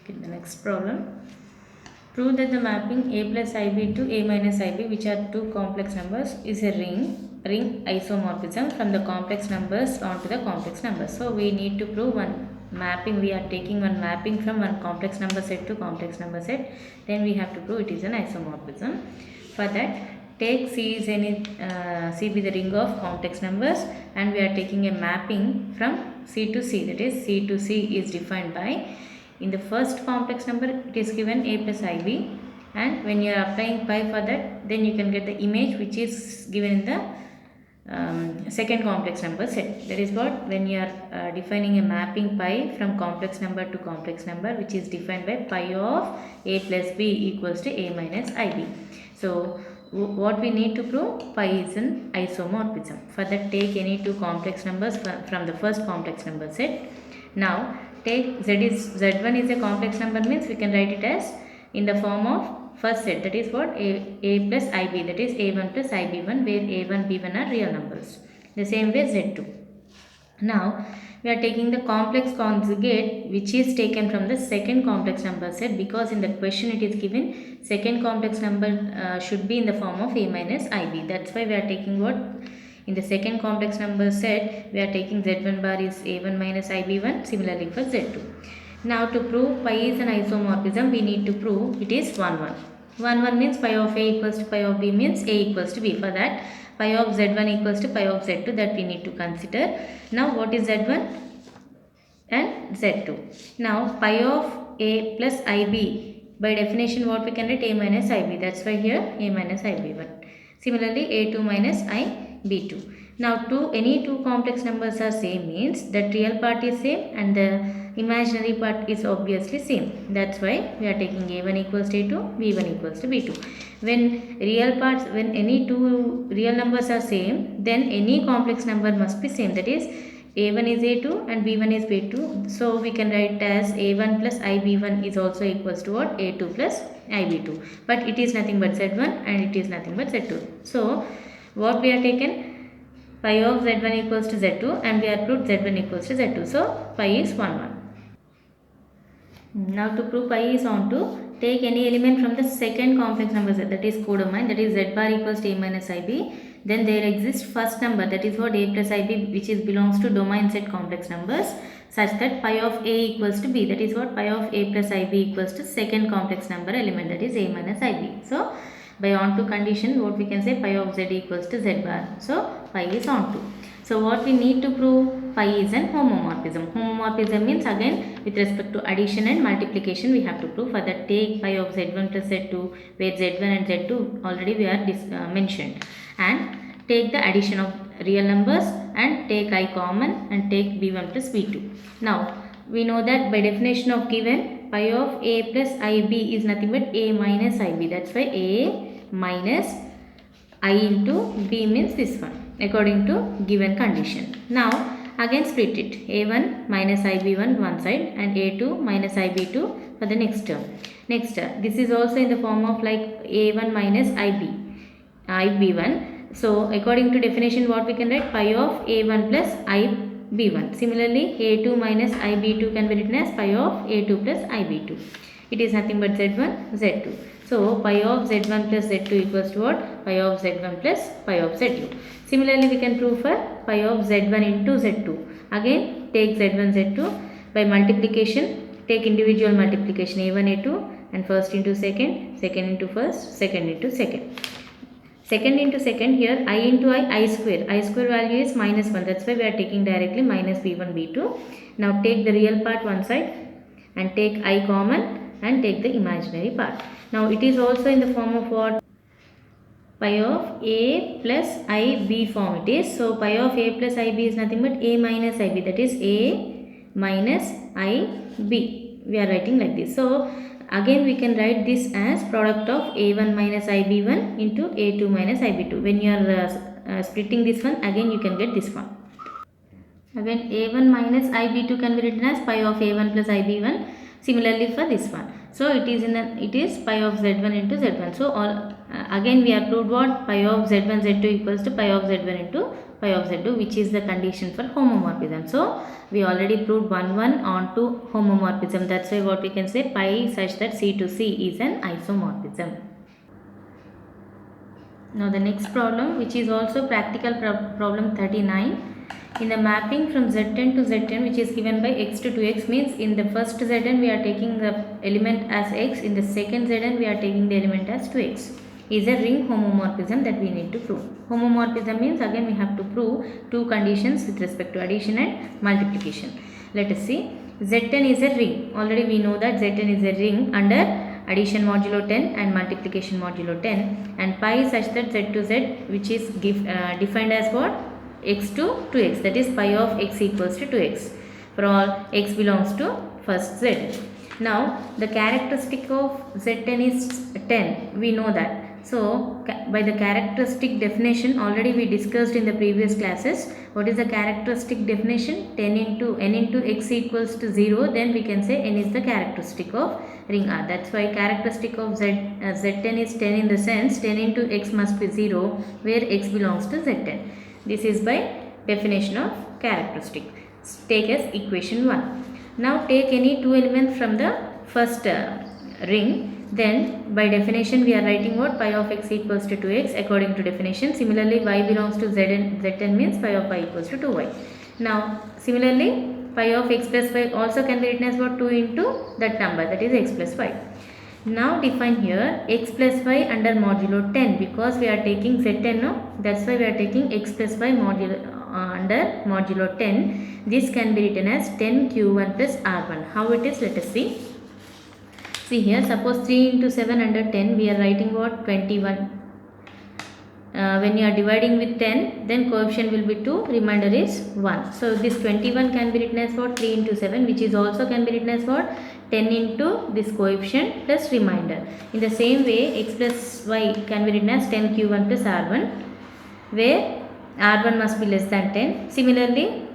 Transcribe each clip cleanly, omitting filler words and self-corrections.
Okay, the next problem. Prove that the mapping a plus ib to a minus ib, which are two complex numbers, is a ring isomorphism from the complex numbers onto the complex numbers. So we need to prove one mapping. We are taking one mapping from one complex number set to complex number set. Then we have to prove it is an isomorphism. For that, take C is any C be the ring of complex numbers, and we are taking a mapping from C to C. That is, C to C is defined by, in the first complex number it is given a plus ib, and when you are applying pi for that, then you can get the image which is given in the second complex number set. That is what, when you are defining a mapping pi from complex number to complex number, which is defined by pi of a plus b equals to a minus ib. So what we need to prove, pi is an isomorphism. For that, take any two complex numbers from the first complex number set. Now take z1 is a complex number, means we can write it as in the form of first set, that is what, a plus ib, that is a1 plus ib1, where a1 b1 are real numbers. The same way z2. Now we are taking the complex conjugate which is taken from the second complex number set, because in the question it is given second complex number should be in the form of a minus ib. That's why we are taking what, in the second complex number set we are taking z1 bar is a1 minus ib1, similarly for z2. Now to prove pi is an isomorphism, we need to prove it is 1 1. 1 1 means pi of a equals to pi of b, means a equals to b. For that, pi of z1 equals to pi of z2, that we need to consider. Now what is z1 and z2? Now pi of a plus ib, by definition what we can write, a minus ib. That's why here a minus ib1. Similarly a2 minus ib2. Now any two complex numbers are same, means that real part is same and the imaginary part is obviously same. That's why we are taking a1 equals to a2, b1 equals to b2. When any two real numbers are same, then any complex number must be same. That is, a1 is a2 and b1 is b2. So we can write as a1 plus ib1 is also equals to what, a2 plus ib2. But it is nothing but z1 and it is nothing but z2. So what we are taken, pi of z1 equals to z2, and we are proved z1 equals to z2. So pi is 1 1. Now to prove pi is on to, take any element from the second complex number set, that is codomain, that is z bar equals to a minus ib. Then there exists first number, that is what, a plus ib, which is belongs to domain set complex numbers, such that pi of a equals to b, that is what, pi of a plus ib equals to second complex number element, that is a minus ib. So by onto condition, what we can say, pi of z equals to z bar. So pi is onto. So what we need to prove, pi is an homomorphism. Homomorphism means, again with respect to addition and multiplication we have to prove. For that, take pi of z1 plus z2, where z1 and z2 already we are mentioned, and take the addition of real numbers and take I common and take b1 plus b2. Now we know that by definition of given, pi of a plus ib is nothing but a minus ib. That's why a minus I into b means this one, according to given condition. Now again split it, a1 minus ib1 one side and a2 minus ib2 for the next term. Next, this is also in the form of like a1 minus ib1. So according to definition, what we can write, pi of a1 plus ib1. Similarly, a2 minus ib2 can be written as pi of a2 plus ib2. It is nothing but z1, z2. So pi of z1 plus z2 equals to what? Pi of z1 plus pi of z2. Similarly, we can prove for pi of z1 into z2. Again, take z1, z2 by multiplication. Take individual multiplication, a1, a2, and first into second, second into first, second into second. Second into second, here I into I square. I square value is minus 1. That's why we are taking directly minus b1, b2. Now take the real part one side and take I common and take the imaginary part. Now it is also in the form of what? Pi of a plus ib form it is. So pi of a plus ib is nothing but a minus ib. That is a minus ib. We are writing like this. So again we can write this as product of a1 minus ib1 into a2 minus ib2. When you are splitting this one, again you can get this one. Again a1 minus ib2 can be written as pi of a1 plus ib1. Similarly for this one. So it is pi of z1 into z1. So again we have proved what, pi of z1 z2 equals to pi of z1 into pi of z2, which is the condition for homomorphism. So we already proved 1 on to homomorphism. That's why what we can say, pi such that C to C is an isomorphism. Now the next problem, which is also practical problem 39. In the mapping from Z10 to Z10, which is given by x to 2x, means in the first Zn we are taking the element as x, in the second Zn we are taking the element as 2x. Is a ring homomorphism that we need to prove. Homomorphism means again we have to prove two conditions with respect to addition and multiplication. Let us see. Z10 is a ring. Already we know that Z10 is a ring under addition modulo 10 and multiplication modulo 10, and pi is such that z to z, which is defined as what? X to 2x, that is pi of x equals to 2x for all x belongs to first z. Now the characteristic of Z10 is 10, we know that. So by the characteristic definition, already we discussed in the previous classes. What is the characteristic definition? 10 into n into x equals to 0, then we can say n is the characteristic of ring R. That's why characteristic of Z10 is 10 in the sense 10 into x must be 0, where x belongs to Z10. This is by definition of characteristic. Take as equation 1. Now take any two elements from the first ring. Then by definition we are writing what? Pi of x equals to 2x according to definition. Similarly y belongs to z10 means pi of y equals to 2y. Now similarly pi of x plus y also can be written as what? 2 into that number, that is x plus y. Now define here x plus y under modulo 10, because we are taking z10, no? That's why we are taking x plus y under modulo 10. This can be written as 10 q1 plus r1. How it is? Let us see. See here, suppose 3 into 7 under 10, we are writing what? 21. When you are dividing with 10, then coefficient will be 2, remainder is 1. So this 21 can be written as what? 3 into 7, which is also can be written as what? 10 into this coefficient plus remainder. In the same way, x plus y can be written as 10 q1 plus r1, where r1 must be less than 10. Similarly,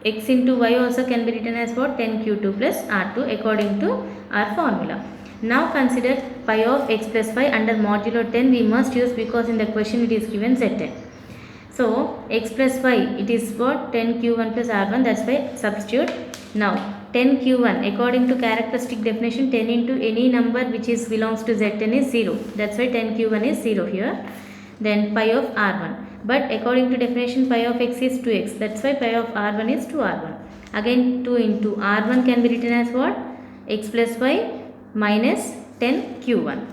x into y also can be written as what? 10 q2 plus r2 according to our formula. Now consider pi of x plus y under modulo 10 we must use, because in the question it is given z10. So x plus y, it is what? 10 q1 plus r1, that's why substitute. Now 10 q1 according to characteristic definition, 10 into any number which is belongs to z10 is 0. That's why 10 q1 is 0 here. Then pi of r1. But according to definition pi of x is 2x. That's why pi of r1 is 2r1. Again 2 into r1 can be written as what? X plus y minus 10 q1.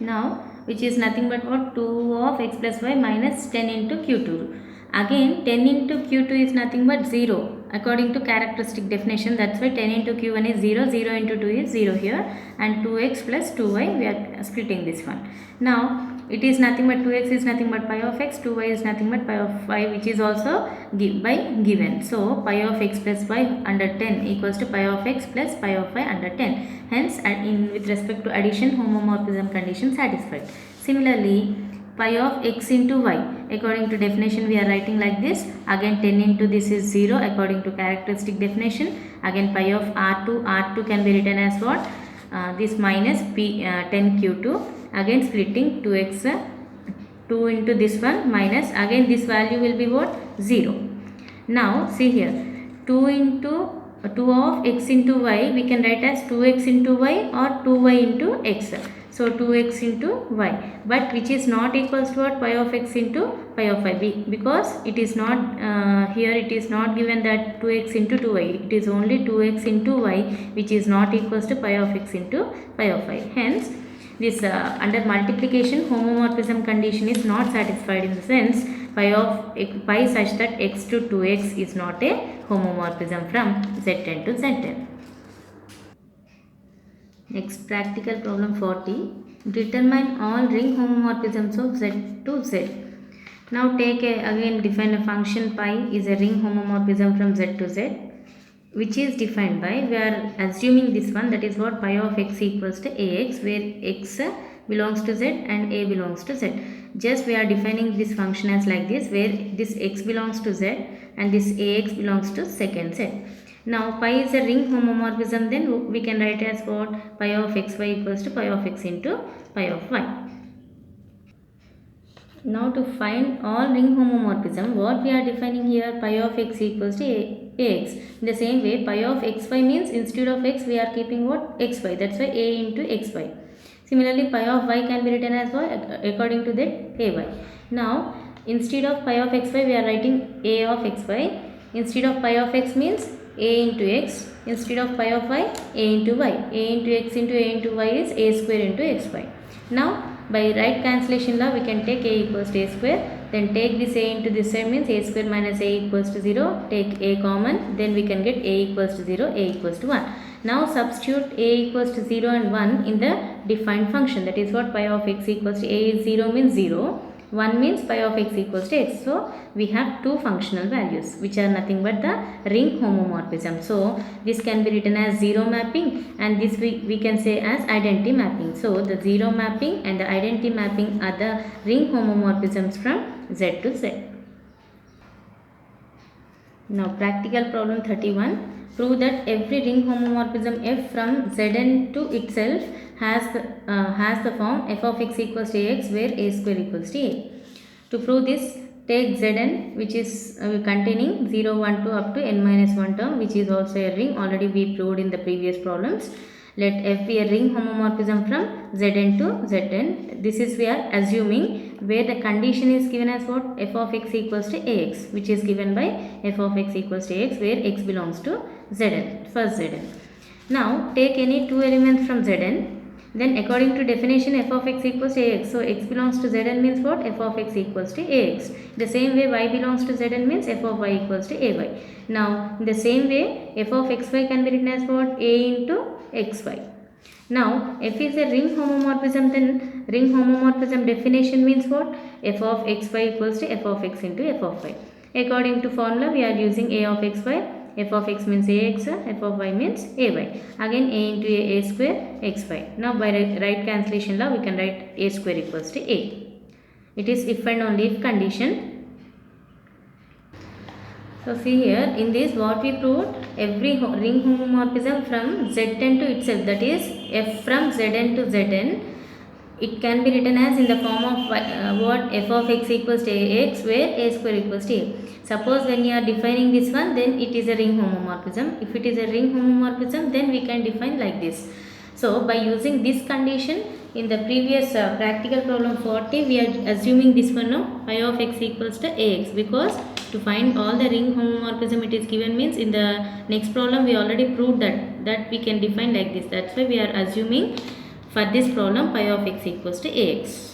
Now which is nothing but what? 2 of x plus y minus 10 into q2. Again 10 into q2 is nothing but 0 according to characteristic definition. That's why 10 into q1 is 0, 0 into 2 is 0 here, and 2x plus 2y, we are splitting this one. Now it is nothing but 2x is nothing but pi of x, 2y is nothing but pi of y, which is also given. So pi of x plus y under 10 equals to pi of x plus pi of y under 10. Hence with respect to addition, homomorphism condition satisfied. Similarly, pi of x into y, according to definition we are writing like this. Again 10 into this is 0 according to characteristic definition. Again pi of r2 can be written as what? This minus 10 q2. Again splitting 2x, 2 into this one minus, again this value will be what? 0. Now see here, 2 into 2 of x into y we can write as 2x into y or 2y into x. So 2x into y, but which is not equals to what? Pi of x into pi of y, because it is not here it is not given that 2x into 2y, it is only 2x into y, which is not equals to pi of x into pi of y. Hence this under multiplication homomorphism condition is not satisfied, in the sense pi such that x to 2x is not a homomorphism from z10 to z10. Next practical problem 40. Determine all ring homomorphisms of z to z. Now again define a function pi is a ring homomorphism from z to z, which is defined by, we are assuming this one, that is what? Pi of x equals to ax, where x belongs to z and a belongs to z. Just we are defining this function as like this, where this x belongs to z and this ax belongs to second z. Now pi is a ring homomorphism, then we can write as what? Pi of xy equals to pi of x into pi of y. Now to find all ring homomorphism, what we are defining here, pi of x equals to ax. In the same way, pi of xy means instead of x we are keeping what? Xy. That's why a into xy. Similarly, pi of y can be written as what? According to that, ay. Now, instead of pi of xy we are writing a of xy. Instead of pi of x means a into x. Instead of pi of y, a into y. A into x into a into y is a square into xy. Now, by right cancellation law, we can take a equals to a square. Then take this a into this side means a square minus a equals to 0. Take a common. Then we can get a equals to 0, a equals to 1. Now substitute a equals to 0 and 1 in the defined function. That is what pi of x equals to a is 0 means 0. 1 means pi of x equals to x. So, we have two functional values which are nothing but the ring homomorphism. So, this can be written as 0 mapping and this we can say as identity mapping. So, the 0 mapping and the identity mapping are the ring homomorphisms from Z to Z. Now, practical problem 31. Prove that every ring homomorphism f from Zn to itself has the form f of x equals to ax where a square equals to a. To prove this, take Zn which is containing 0, 1, 2 up to n minus 1 term, which is also a ring. Already we proved in the previous problems. Let f be a ring homomorphism from Zn to Zn. This is we are assuming where the condition is given as what? F of x equals to ax, which is given by f of x equals to ax where x belongs to Zn, first Zn. Now take any two elements from Zn. Then according to definition f of x equals to ax. So x belongs to Zn means what? F of x equals to ax. The same way y belongs to Zn means f of y equals to ay. Now in the same way f of xy can be written as what? A into xy. Now f is a ring homomorphism, then ring homomorphism definition means what? F of xy equals to f of x into f of y. According to formula we are using a of xy. F of x means ax, f of y means ay. Again a into a square xy. Now by right cancellation law we can write a square equals to a. It is if and only if condition. So see here in this what we proved, every ring homomorphism from Zn to itself, that is f from Zn to Zn, it can be written as in the form of what? F of x equals to ax where a square equals to a. Suppose when you are defining this one, then it is a ring homomorphism. If it is a ring homomorphism, then we can define like this. So by using this condition in the previous practical problem 40, we are assuming this one now, pi of x equals to ax, because to find all the ring homomorphism it is given means in the next problem we already proved that we can define like this. That's why we are assuming for this problem pi of x equals to ax.